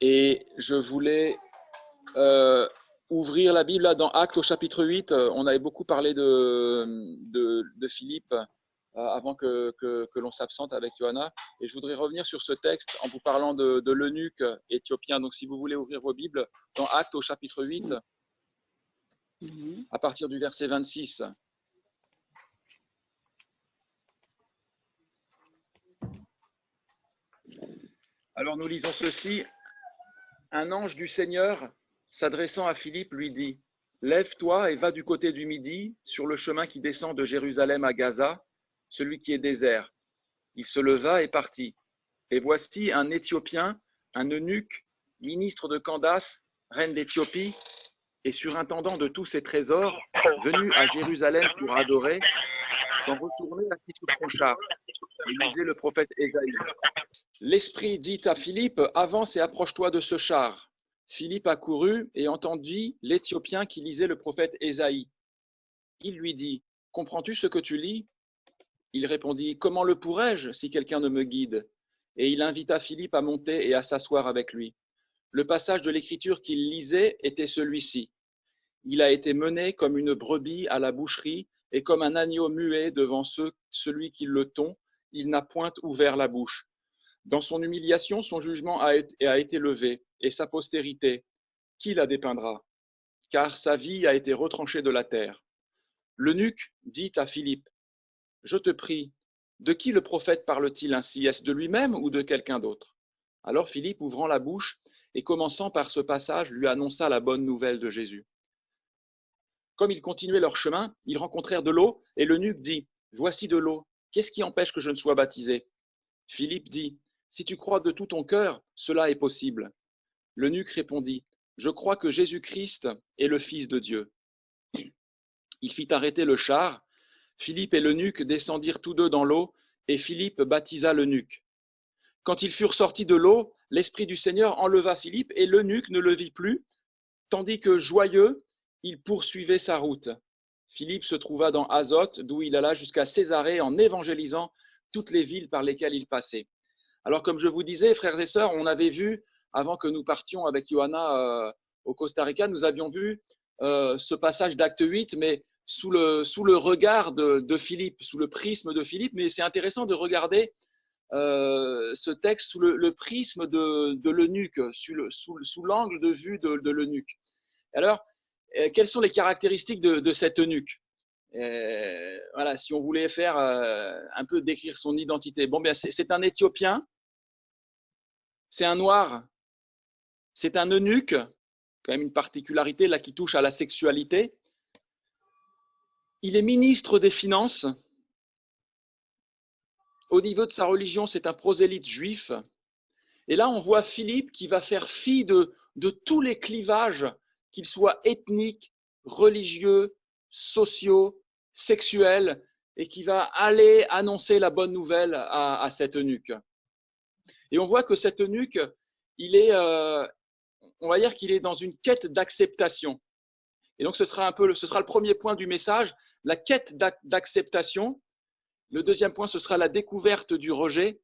Et je voulais euh, ouvrir la Bible là, dans Actes au chapitre 8. On avait beaucoup parlé de Philippe avant que l'on s'absente avec Johanna. Et je voudrais revenir sur ce texte en vous parlant de l'eunuque éthiopien. Donc si vous voulez ouvrir vos Bibles dans Actes au chapitre 8, Mhm. à partir du verset 26. Alors nous lisons ceci. Un ange du Seigneur, s'adressant à Philippe, lui dit: Lève-toi et va du côté du Midi, sur le chemin qui descend de Jérusalem à Gaza, celui qui est désert. Il se leva et partit. Et voici un Éthiopien, un eunuque, ministre de Candace, reine d'Éthiopie, et surintendant de tous ses trésors, venu à Jérusalem pour adorer, s'en retournait assis sur son char. Il lisait le prophète Ésaïe. L'Esprit dit à Philippe: Avance et approche-toi de ce char. Philippe accourut et entendit l'Éthiopien qui lisait le prophète Ésaïe. Il lui dit: Comprends-tu ce que tu lis? Il répondit: Comment le pourrais-je si quelqu'un ne me guide? Et il invita Philippe à monter et à s'asseoir avec lui. Le passage de l'Écriture qu'il lisait était celui-ci: Il a été mené comme une brebis à la boucherie, et comme un agneau muet devant celui qui le tond, il n'a point ouvert la bouche. Dans son humiliation, son jugement a été levé, et sa postérité, qui la dépeindra? Car sa vie a été retranchée de la terre. L'eunuque dit à Philippe: Je te prie, de qui le prophète parle-t-il ainsi? Est-ce de lui-même ou de quelqu'un d'autre? Alors Philippe, ouvrant la bouche et commençant par ce passage, lui annonça la bonne nouvelle de Jésus. Comme ils continuaient leur chemin, ils rencontrèrent de l'eau, et l'eunuque dit: Voici de l'eau, qu'est-ce qui empêche que je ne sois baptisé? Philippe dit: Si tu crois de tout ton cœur, cela est possible. L'eunuque répondit: Je crois que Jésus-Christ est le Fils de Dieu. Il fit arrêter le char. Philippe et l'eunuque descendirent tous deux dans l'eau, et Philippe baptisa l'eunuque. Quand ils furent sortis de l'eau, l'Esprit du Seigneur enleva Philippe, et l'eunuque ne le vit plus, tandis que, joyeux, il poursuivait sa route. Philippe se trouva dans Azote, d'où il alla jusqu'à Césarée en évangélisant toutes les villes par lesquelles il passait. Alors, comme je vous disais, frères et sœurs, on avait vu, avant que nous partions avec Johanna au Costa Rica, nous avions vu ce passage d'Acte 8, mais sous le regard de Philippe, sous le prisme de Philippe. Mais c'est intéressant de regarder ce texte sous le prisme de l'eunuque, sous l'angle de vue de l'eunuque. Alors, quelles sont les caractéristiques de cet eunuque? Voilà, si on voulait faire un peu décrire son identité. Bon, bien, c'est un Éthiopien, c'est un noir, c'est un eunuque, quand même une particularité là qui touche à la sexualité. Il est ministre des Finances. Au niveau de sa religion, c'est un prosélyte juif. Et là, on voit Philippe qui va faire fi de tous les clivages, qu'ils soient ethniques, religieux, sociaux, sexuels, et qui va aller annoncer la bonne nouvelle à cet eunuque. Et on voit que cet eunuque, on va dire qu'il est dans une quête d'acceptation. Et donc, ce sera le premier point du message, la quête d'acceptation. Le deuxième point, ce sera la découverte du rejet.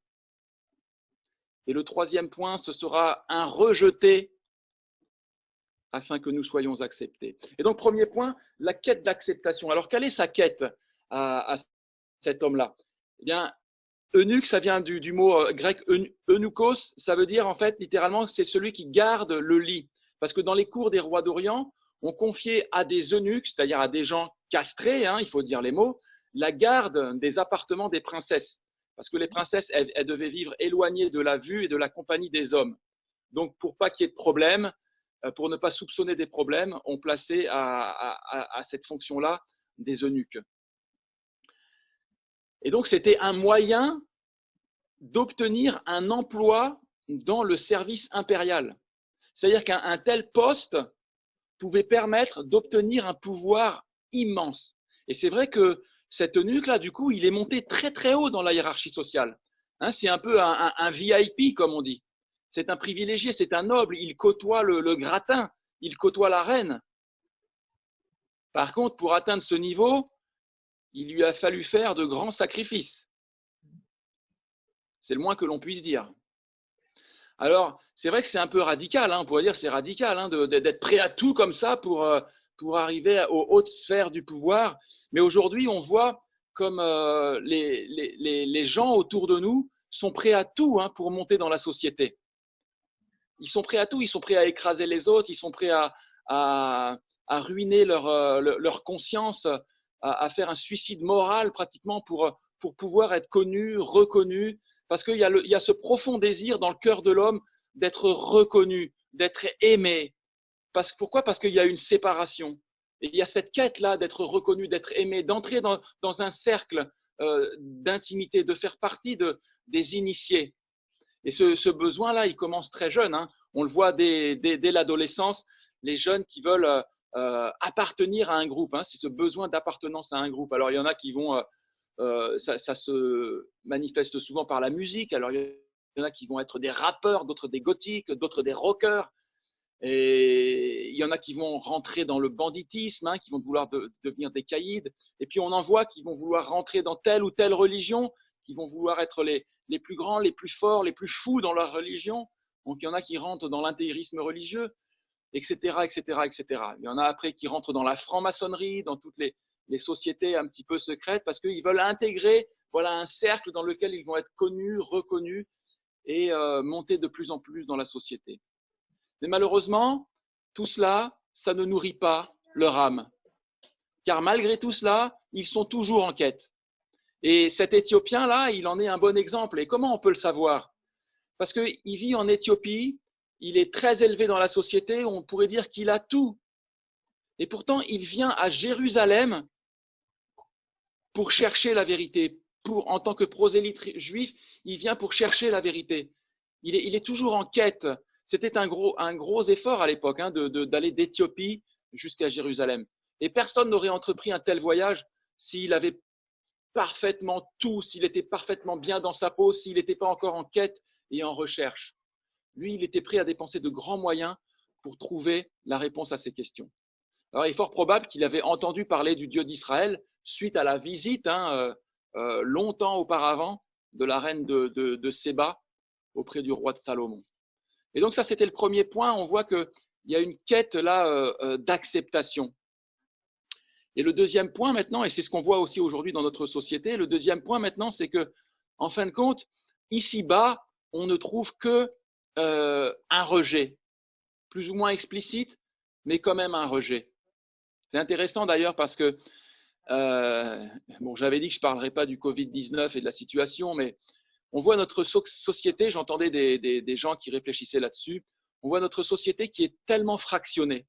Et le troisième point, ce sera un rejeté afin que nous soyons acceptés. Et donc, premier point, la quête d'acceptation. Alors, quelle est sa quête à cet homme-là? Eh bien, eunuque, ça vient du mot grec eunuchos, ça veut dire en fait littéralement c'est celui qui garde le lit. Parce que dans les cours des rois d'Orient, on confiait à des eunuques, c'est-à-dire à des gens castrés, il faut dire les mots, la garde des appartements des princesses. Parce que les princesses, elles devaient vivre éloignées de la vue et de la compagnie des hommes. Donc, pour pas qu'il y ait de problème, pour ne pas soupçonner des problèmes, on plaçait à cette fonction-là des eunuques. Et donc, c'était un moyen d'obtenir un emploi dans le service impérial. C'est-à-dire qu'un tel poste pouvait permettre d'obtenir un pouvoir immense. Et c'est vrai que cet eunuque-là, du coup, il est monté très très haut dans la hiérarchie sociale. C'est un peu un VIP, comme on dit. C'est un privilégié, c'est un noble, il côtoie le gratin, il côtoie la reine. Par contre, pour atteindre ce niveau, il lui a fallu faire de grands sacrifices. C'est le moins que l'on puisse dire. Alors, c'est vrai que c'est un peu radical, hein, on pourrait dire c'est radical hein, d'être prêt à tout comme ça pour arriver aux hautes sphères du pouvoir. Mais aujourd'hui, on voit comme les gens autour de nous sont prêts à tout hein, pour monter dans la société. Ils sont prêts à tout, ils sont prêts à écraser les autres, ils sont prêts à ruiner leur conscience, à faire un suicide moral pratiquement pour pouvoir être connus, reconnus, parce qu'il y a ce profond désir dans le cœur de l'homme d'être reconnu, d'être aimé. Pourquoi? Parce qu'il y a une séparation. Et il y a cette quête-là d'être reconnu, d'être aimé, d'entrer dans un cercle d'intimité, de faire partie des initiés. Et ce besoin-là, il commence très jeune. Hein. On le voit dès l'adolescence, les jeunes qui veulent appartenir à un groupe. Hein. C'est ce besoin d'appartenance à un groupe. Alors, il y en a qui vont, ça se manifeste souvent par la musique. Alors, il y en a qui vont être des rappeurs, d'autres des gothiques, d'autres des rockers. Et il y en a qui vont rentrer dans le banditisme, hein, qui vont vouloir devenir des caïds. Et puis, on en voit qui vont vouloir rentrer dans telle ou telle religion, qui vont vouloir être les plus grands, les plus forts, les plus fous dans leur religion. Donc, il y en a qui rentrent dans l'intégrisme religieux, etc., etc., etc. Il y en a après qui rentrent dans la franc-maçonnerie, dans toutes les sociétés un petit peu secrètes, parce qu'ils veulent intégrer voilà, un cercle dans lequel ils vont être connus, reconnus et monter de plus en plus dans la société. Mais malheureusement, tout cela, ça ne nourrit pas leur âme. Car malgré tout cela, ils sont toujours en quête. Et cet Éthiopien-là, il en est un bon exemple. Et comment on peut le savoir? Parce qu'il vit en Éthiopie, il est très élevé dans la société, on pourrait dire qu'il a tout. Et pourtant, il vient à Jérusalem pour chercher la vérité. En tant que prosélyte juif, il vient pour chercher la vérité. Il est toujours en quête. C'était un gros effort à l'époque hein, d'aller d'Éthiopie jusqu'à Jérusalem. Et personne n'aurait entrepris un tel voyage s'il avait parfaitement tout, s'il était parfaitement bien dans sa peau, s'il n'était pas encore en quête et en recherche. Lui, il était prêt à dépenser de grands moyens pour trouver la réponse à ces questions. Alors, il est fort probable qu'il avait entendu parler du Dieu d'Israël suite à la visite, hein, longtemps auparavant, de la reine de Séba auprès du roi de Salomon. Et donc ça, c'était le premier point. On voit qu'il y a une quête là d'acceptation. Et le deuxième point maintenant, et c'est ce qu'on voit aussi aujourd'hui dans notre société, le deuxième point maintenant, c'est que, en fin de compte, ici-bas, on ne trouve que un rejet, plus ou moins explicite, mais quand même un rejet. C'est intéressant d'ailleurs parce que, bon, j'avais dit que je ne parlerais pas du Covid-19 et de la situation, mais on voit notre société, j'entendais des gens qui réfléchissaient là-dessus, on voit notre société qui est tellement fractionnée.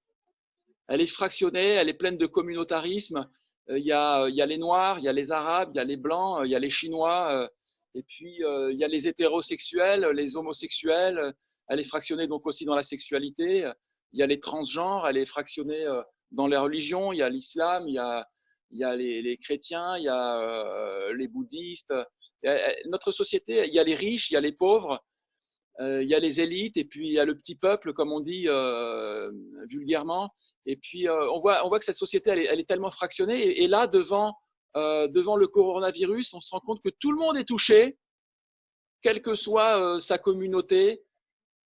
Elle est fractionnée, elle est pleine de communautarisme. Il y a les Noirs, il y a les Arabes, il y a les Blancs, il y a les Chinois, et puis il y a les hétérosexuels, les homosexuels. Elle est fractionnée donc aussi dans la sexualité. Il y a les transgenres, elle est fractionnée dans les religions. Il y a l'islam, il y a les chrétiens, il y a les bouddhistes. Notre société, il y a les riches, il y a les pauvres, il y a les élites, et puis il y a le petit peuple, comme on dit vulgairement. Et puis on voit que cette société, elle est tellement fractionnée. Et là, devant le coronavirus, on se rend compte que tout le monde est touché, quelle que soit sa communauté.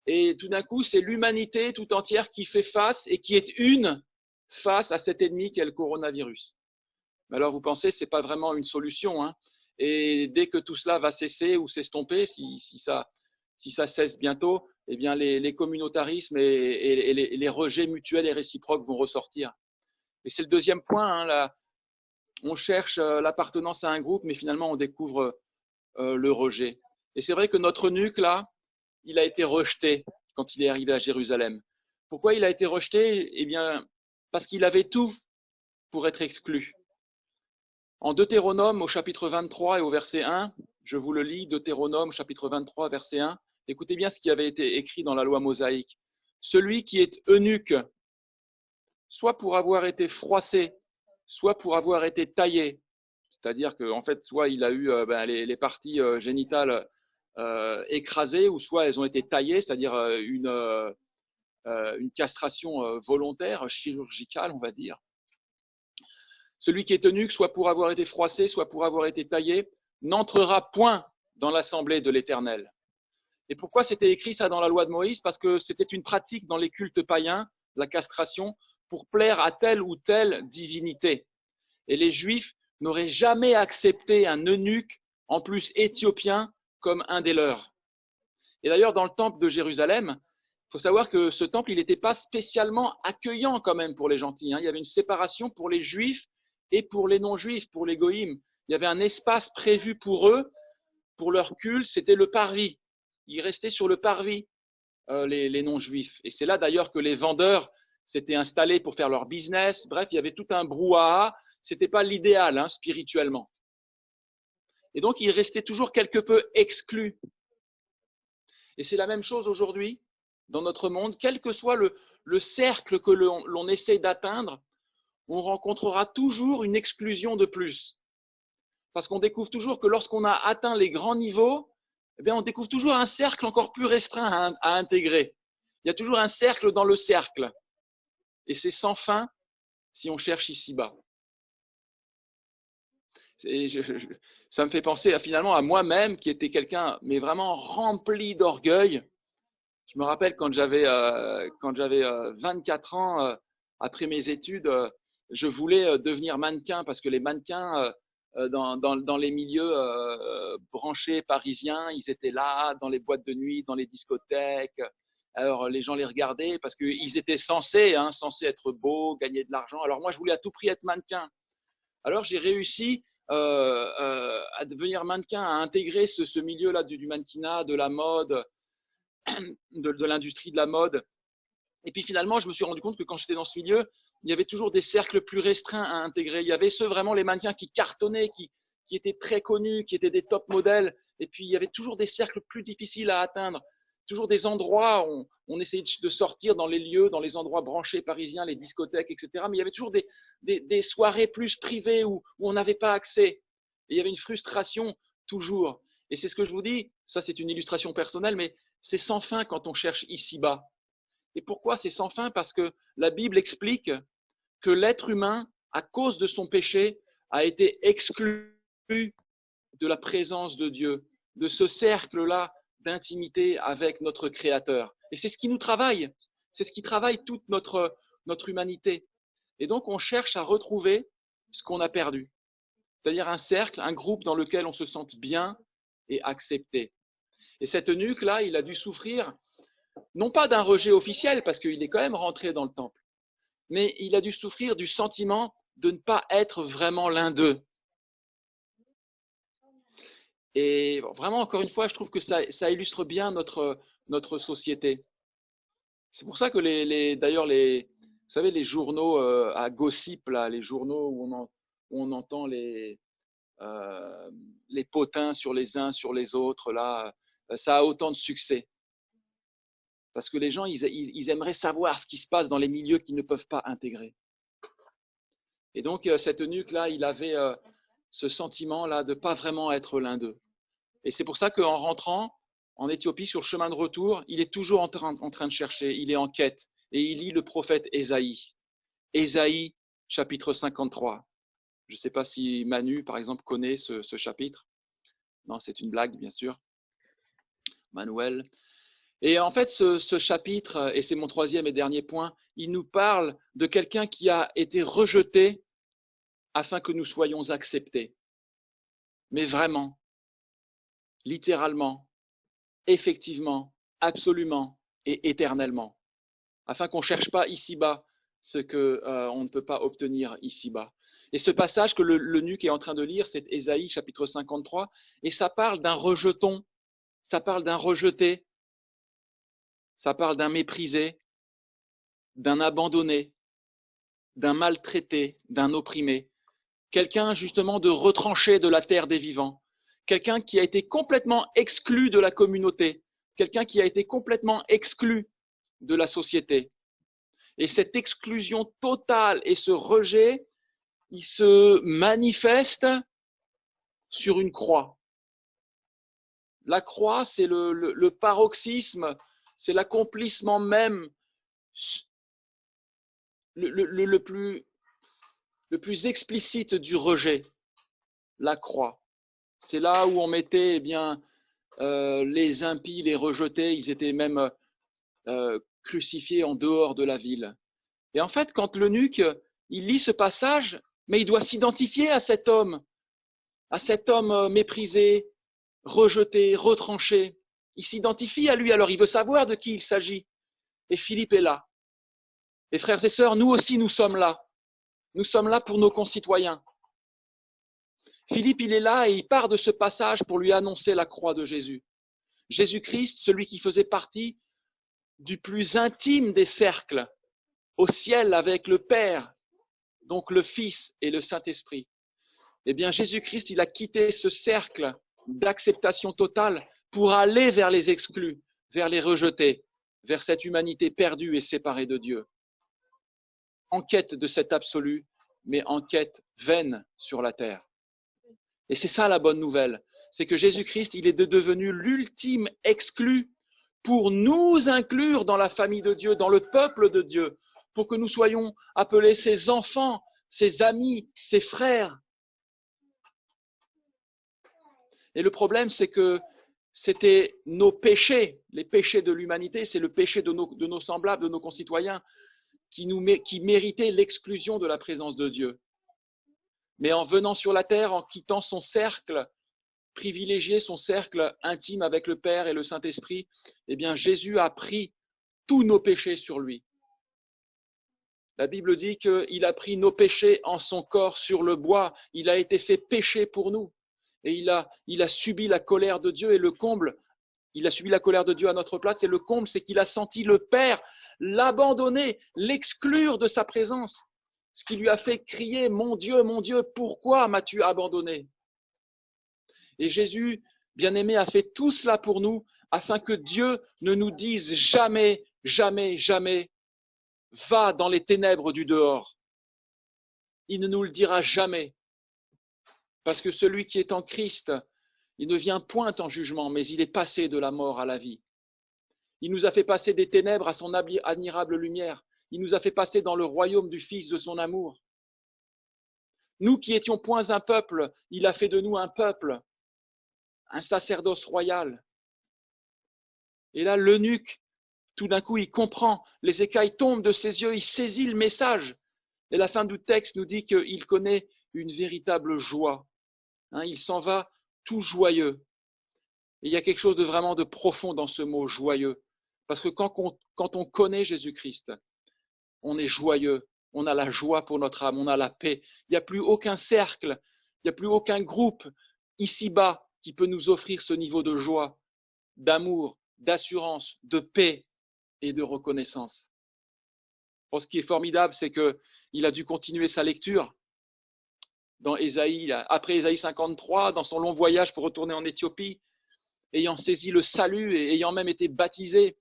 Et tout d'un coup, c'est l'humanité tout entière qui fait face et qui est une face à cet ennemi qu'est le coronavirus. Alors vous pensez, c'est pas vraiment une solution, hein. Et dès que tout cela va cesser ou s'estomper, si ça cesse bientôt, eh bien les communautarismes et les rejets mutuels et réciproques vont ressortir. Et c'est le deuxième point, hein, là, on cherche l'appartenance à un groupe, mais finalement on découvre le rejet. Et c'est vrai que notre eunuque, là, il a été rejeté quand il est arrivé à Jérusalem. Pourquoi il a été rejeté? Eh bien, parce qu'il avait tout pour être exclu. En Deutéronome, au chapitre 23 et au verset 1, je vous le lis, Deutéronome, chapitre 23, verset 1, écoutez bien ce qui avait été écrit dans la loi mosaïque. Celui qui est eunuque, soit pour avoir été froissé, soit pour avoir été taillé, c'est-à-dire qu'en fait, soit il a eu les parties génitales écrasées, ou soit elles ont été taillées, c'est-à-dire une castration volontaire, chirurgicale, on va dire. Celui qui est eunuque, soit pour avoir été froissé, soit pour avoir été taillé, n'entrera point dans l'assemblée de l'Éternel. Et pourquoi c'était écrit ça dans la loi de Moïse? Parce que c'était une pratique dans les cultes païens, la castration, pour plaire à telle ou telle divinité. Et les Juifs n'auraient jamais accepté un eunuque, en plus éthiopien, comme un des leurs. Et d'ailleurs, dans le temple de Jérusalem, il faut savoir que ce temple, il n'était pas spécialement accueillant quand même pour les gentils. Il y avait une séparation pour les Juifs et pour les non-Juifs, pour les goïms. Il y avait un espace prévu pour eux, pour leur culte, c'était le parvis. Ils restaient sur le parvis, les non-Juifs. Et c'est là d'ailleurs que les vendeurs s'étaient installés pour faire leur business. Bref, il y avait tout un brouhaha. Ce n'était pas l'idéal spirituellement. Et donc, ils restaient toujours quelque peu exclus. Et c'est la même chose aujourd'hui dans notre monde. Quel que soit le cercle que l'on essaie d'atteindre, on rencontrera toujours une exclusion de plus. Parce qu'on découvre toujours que lorsqu'on a atteint les grands niveaux, eh bien, on découvre toujours un cercle encore plus restreint à intégrer. Il y a toujours un cercle dans le cercle. Et c'est sans fin si on cherche ici-bas. Ça me fait penser finalement à moi-même qui était quelqu'un, mais vraiment rempli d'orgueil. Je me rappelle quand j'avais 24 ans, après mes études, je voulais devenir mannequin parce que les mannequins dans les milieux branchés parisiens, ils étaient là, dans les boîtes de nuit, dans les discothèques. Alors les gens les regardaient parce qu'ils étaient censés être beaux, gagner de l'argent. Alors moi, je voulais à tout prix être mannequin. Alors j'ai réussi à devenir mannequin, à intégrer ce milieu-là du mannequinat, de la mode, de l'industrie de la mode. Et puis finalement, je me suis rendu compte que quand j'étais dans ce milieu, il y avait toujours des cercles plus restreints à intégrer. Il y avait ceux vraiment les mannequins qui cartonnaient, qui étaient très connus, qui étaient des top modèles. Et puis il y avait toujours des cercles plus difficiles à atteindre. Toujours des endroits où on essayait de sortir dans les lieux, dans les endroits branchés parisiens, les discothèques, etc. Mais il y avait toujours des soirées plus privées où on n'avait pas accès. Et il y avait une frustration toujours. Et c'est ce que je vous dis, ça c'est une illustration personnelle, mais c'est sans fin quand on cherche ici-bas. Et pourquoi c'est sans fin? Parce que la Bible explique que l'être humain, à cause de son péché, a été exclu de la présence de Dieu, de ce cercle-là d'intimité avec notre Créateur. Et c'est ce qui nous travaille, c'est ce qui travaille toute notre humanité. Et donc on cherche à retrouver ce qu'on a perdu, c'est-à-dire un cercle, un groupe dans lequel on se sente bien et accepté. Et cet eunuque-là, il a dû souffrir, non pas d'un rejet officiel, parce qu'il est quand même rentré dans le temple, mais il a dû souffrir du sentiment de ne pas être vraiment l'un d'eux. Et vraiment, encore une fois, je trouve que ça illustre bien notre société. C'est pour ça que d'ailleurs, vous savez, les journaux à gossip, là, les journaux où on entend les potins sur les uns, sur les autres, là, ça a autant de succès. Parce que les gens, ils aimeraient savoir ce qui se passe dans les milieux qu'ils ne peuvent pas intégrer. Et donc, cet eunuque-là, il avait ce sentiment-là de ne pas vraiment être l'un d'eux. Et c'est pour ça qu'en rentrant en Éthiopie, sur le chemin de retour, il est toujours en train de chercher, il est en quête. Et il lit le prophète Ésaïe. Ésaïe, chapitre 53. Je ne sais pas si Manu, par exemple, connaît ce chapitre. Non, c'est une blague, bien sûr. Manuel. Et en fait, ce chapitre, et c'est mon troisième et dernier point, il nous parle de quelqu'un qui a été rejeté afin que nous soyons acceptés. Mais vraiment, littéralement, effectivement, absolument et éternellement. Afin qu'on ne cherche pas ici-bas ce qu'on ne peut pas obtenir ici-bas. Et ce passage que l'eunuque est en train de lire, c'est Ésaïe chapitre 53, et ça parle d'un rejeton, ça parle d'un rejeté, ça parle d'un méprisé, d'un abandonné, d'un maltraité, d'un opprimé, quelqu'un justement de retranché de la terre des vivants, quelqu'un qui a été complètement exclu de la communauté, quelqu'un qui a été complètement exclu de la société. Et cette exclusion totale et ce rejet, il se manifeste sur une croix. La croix, c'est le paroxysme, c'est l'accomplissement même le plus explicite du rejet, la croix. C'est là où on mettait les impies, les rejetés, ils étaient même crucifiés en dehors de la ville. Et en fait, quand l'eunuque, il lit ce passage, mais il doit s'identifier à cet homme méprisé, rejeté, retranché. Il s'identifie à lui, alors il veut savoir de qui il s'agit. Et Philippe est là. Et frères et sœurs, nous aussi, nous sommes là. Nous sommes là pour nos concitoyens. Philippe, il est là et il part de ce passage pour lui annoncer la croix de Jésus. Jésus-Christ, celui qui faisait partie du plus intime des cercles, au ciel avec le Père, donc le Fils et le Saint-Esprit. Eh bien, Jésus-Christ, il a quitté ce cercle d'acceptation totale pour aller vers les exclus, vers les rejetés, vers cette humanité perdue et séparée de Dieu. En quête de cet absolu, mais en quête vaine sur la terre. Et c'est ça la bonne nouvelle, c'est que Jésus-Christ, il est devenu l'ultime exclu pour nous inclure dans la famille de Dieu, dans le peuple de Dieu, pour que nous soyons appelés ses enfants, ses amis, ses frères. Et le problème, c'est que c'était nos péchés, les péchés de l'humanité, c'est le péché de nos semblables, de nos concitoyens, qui méritaient l'exclusion de la présence de Dieu. Mais en venant sur la terre, en quittant son cercle privilégié, son cercle intime avec le Père et le Saint-Esprit, eh bien Jésus a pris tous nos péchés sur lui. La Bible dit qu'il a pris nos péchés en son corps sur le bois. Il a été fait péché pour nous. Et il a subi la colère de Dieu et le comble. Il a subi la colère de Dieu à notre place et le comble, c'est qu'il a senti le Père l'abandonner, l'exclure de sa présence. Ce qui lui a fait crier, mon Dieu, pourquoi m'as-tu abandonné? Et Jésus, bien-aimé, a fait tout cela pour nous afin que Dieu ne nous dise jamais, jamais, jamais, va dans les ténèbres du dehors. Il ne nous le dira jamais. Parce que celui qui est en Christ, il ne vient point en jugement, mais il est passé de la mort à la vie. Il nous a fait passer des ténèbres à son admirable lumière. Il nous a fait passer dans le royaume du Fils de son amour. Nous qui étions point un peuple, il a fait de nous un peuple, un sacerdoce royal. Et là, l'eunuque, tout d'un coup, il comprend, les écailles tombent de ses yeux, il saisit le message. Et la fin du texte nous dit qu'il connaît une véritable joie. Il s'en va tout joyeux. Et il y a quelque chose de vraiment de profond dans ce mot joyeux. Parce que quand on connaît Jésus-Christ, on est joyeux, on a la joie pour notre âme, on a la paix. Il n'y a plus aucun cercle, il n'y a plus aucun groupe ici-bas qui peut nous offrir ce niveau de joie, d'amour, d'assurance, de paix et de reconnaissance. Bon, ce qui est formidable, c'est qu'il a dû continuer sa lecture dans Ésaïe, après Ésaïe 53, dans son long voyage pour retourner en Éthiopie, ayant saisi le salut et ayant même été baptisé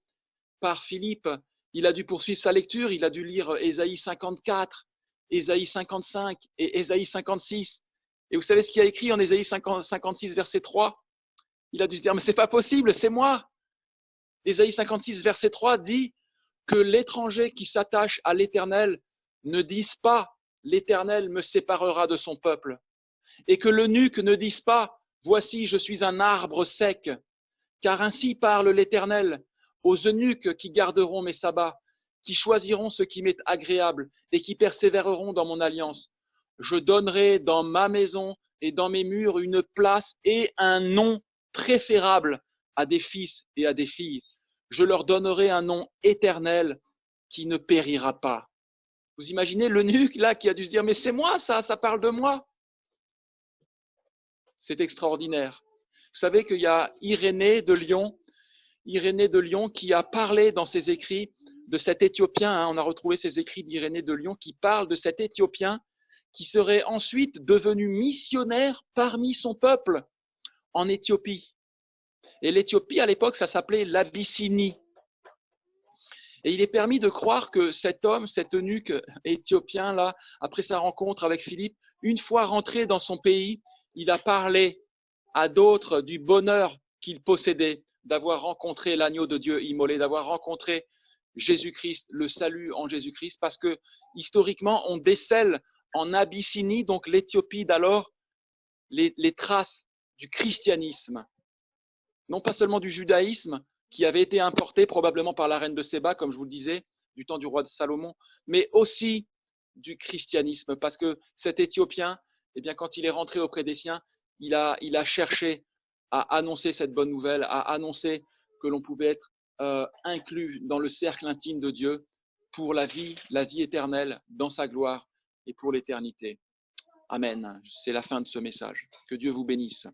par Philippe, il a dû poursuivre sa lecture, il a dû lire Ésaïe 54, Ésaïe 55 et Ésaïe 56. Et vous savez ce qu'il a écrit en Ésaïe 56, verset 3? Il a dû se dire, mais c'est pas possible, c'est moi. Ésaïe 56, verset 3 dit que l'étranger qui s'attache à l'Éternel ne dise pas « l'Éternel me séparera de son peuple » et que l'eunuque ne dise pas « voici, je suis un arbre sec » car ainsi parle l'Éternel aux eunuques qui garderont mes sabbats, qui choisiront ce qui m'est agréable et qui persévéreront dans mon alliance. Je donnerai dans ma maison et dans mes murs une place et un nom préférable à des fils et à des filles. Je leur donnerai un nom éternel qui ne périra pas. Vous imaginez l'eunuque là qui a dû se dire, mais c'est moi ça parle de moi. C'est extraordinaire. Vous savez qu'il y a Irénée de Lyon qui a parlé dans ses écrits de cet Éthiopien. On a retrouvé ses écrits d'Irénée de Lyon qui parle de cet Éthiopien qui serait ensuite devenu missionnaire parmi son peuple en Éthiopie. Et l'Éthiopie, à l'époque, ça s'appelait l'Abyssinie. Et il est permis de croire que cet homme, cet eunuque éthiopien, là, après sa rencontre avec Philippe, une fois rentré dans son pays, il a parlé à d'autres du bonheur qu'il possédait d'avoir rencontré l'agneau de Dieu immolé, d'avoir rencontré Jésus-Christ, le salut en Jésus-Christ, parce que historiquement, on décèle en Abyssinie, donc l'Éthiopie d'alors, les traces du christianisme. non pas seulement du judaïsme, qui avait été importé probablement par la reine de Séba, comme je vous le disais, du temps du roi de Salomon, mais aussi du christianisme, parce que cet Éthiopien, eh bien, quand il est rentré auprès des siens, il a cherché à annoncer cette bonne nouvelle, à annoncer que l'on pouvait être inclus dans le cercle intime de Dieu pour la vie éternelle dans sa gloire et pour l'éternité. Amen. C'est la fin de ce message. Que Dieu vous bénisse.